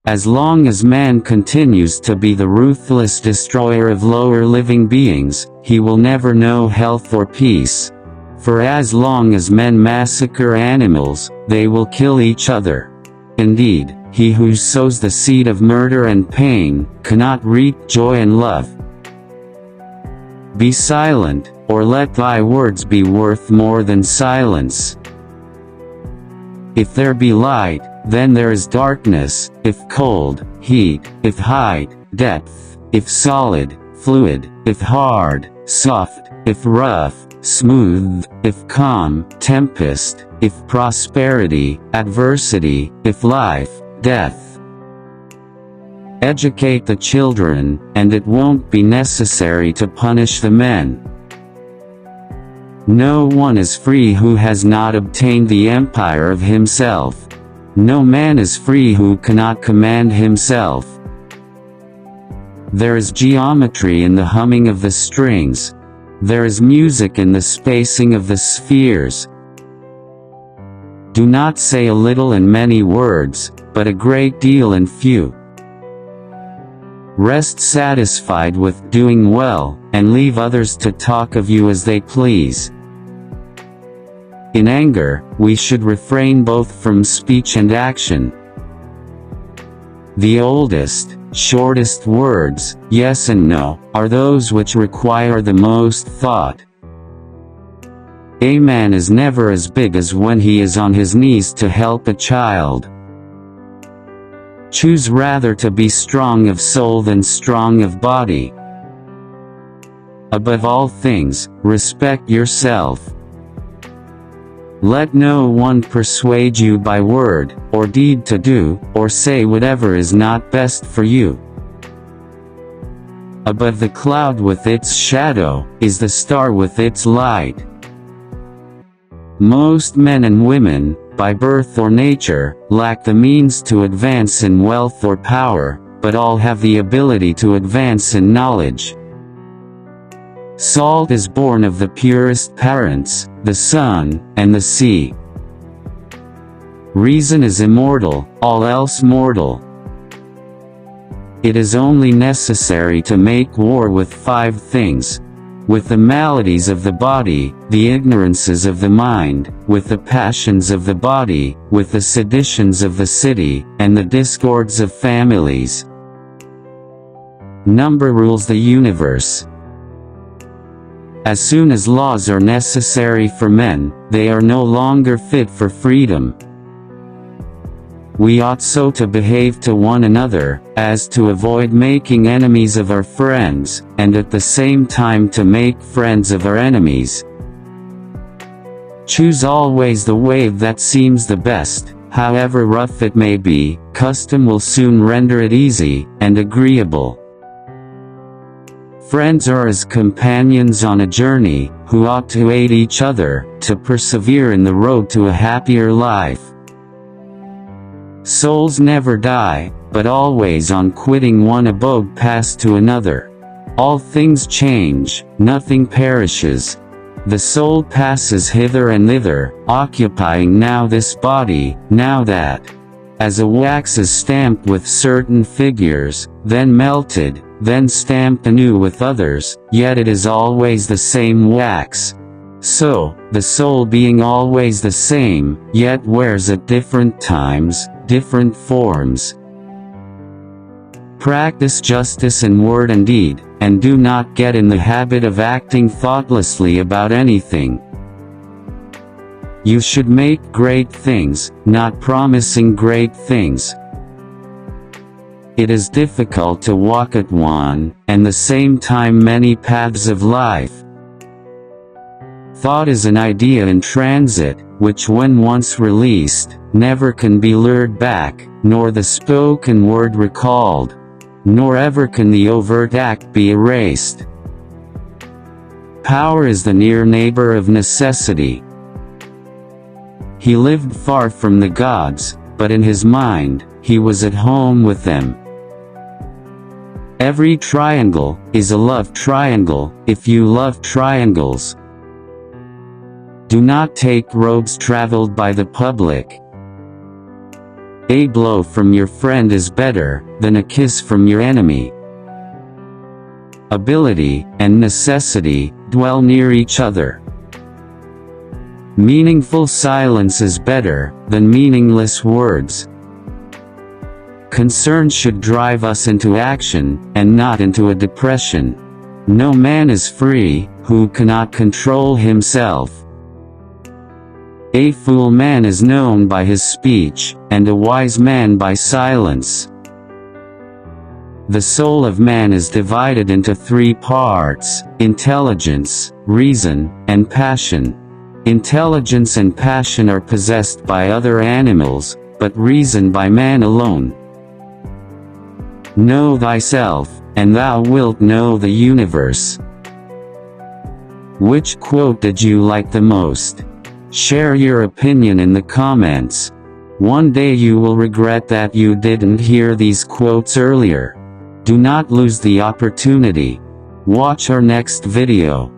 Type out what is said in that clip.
As long as man continues to be the ruthless destroyer of lower living beings, he will never know health or peace. For as long as men massacre animals, they will kill each other. Indeed, he who sows the seed of murder and pain, cannot reap joy and love. Be silent, or let thy words be worth more than silence. If there be light, then there is darkness, if cold, heat, if height, depth, if solid, fluid, if hard, soft, if rough, smooth, if calm, tempest, if prosperity, adversity, if life, death. Educate the children, and it won't be necessary to punish the men. No one is free who has not obtained the empire of himself. No man is free who cannot command himself. There is geometry in the humming of the strings. There is music in the spacing of the spheres. Do not say a little in many words, but a great deal in few. Rest satisfied with doing well, and leave others to talk of you as they please. In anger, we should refrain both from speech and action. The oldest, shortest words, yes and no, are those which require the most thought. A man is never as big as when he is on his knees to help a child. Choose rather to be strong of soul than strong of body. Above all things, respect yourself. Let no one persuade you by word, or deed to do, or say whatever is not best for you. Above the cloud with its shadow, is the star with its light. Most men and women, by birth or nature, lack the means to advance in wealth or power, but all have the ability to advance in knowledge. Salt is born of the purest parents, the sun, and the sea. Reason is immortal, all else mortal. It is only necessary to make war with 5 things: with the maladies of the body, the ignorances of the mind, with the passions of the body, with the seditions of the city, and the discords of families. Number rules the universe. As soon as laws are necessary for men, they are no longer fit for freedom. We ought so to behave to one another, as to avoid making enemies of our friends, and at the same time to make friends of our enemies. Choose always the way that seems the best, however rough it may be. Custom will soon render it easy, and agreeable. Friends are as companions on a journey, who ought to aid each other, to persevere in the road to a happier life. Souls never die, but always on quitting one abode pass to another. All things change, nothing perishes. The soul passes hither and thither, occupying now this body, now that. As a wax is stamped with certain figures, then melted, then stamped anew with others, yet it is always the same wax. So, the soul being always the same, yet wears at different times, different forms. Practice justice in word and deed, and do not get in the habit of acting thoughtlessly about anything. You should make great things, not promising great things. It is difficult to walk at one and the same time many paths of life. Thought is an idea in transit, which when once released, never can be lured back, nor the spoken word recalled, nor ever can the overt act be erased. Power is the near neighbor of necessity. He lived far from the gods, but in his mind, he was at home with them. Every triangle is a love triangle, if you love triangles. Do not take roads traveled by the public. A blow from your friend is better than a kiss from your enemy. Ability and necessity dwell near each other. Meaningful silence is better than meaningless words. Concern should drive us into action, and not into a depression. No man is free who cannot control himself. A fool man is known by his speech, and a wise man by silence. The soul of man is divided into three parts: intelligence, reason, and passion. Intelligence and passion are possessed by other animals, but reason by man alone. Know thyself, and thou wilt know the universe. Which quote did you like the most? Share your opinion in the comments. One day you will regret that you didn't hear these quotes earlier. Do not lose the opportunity. Watch our next video.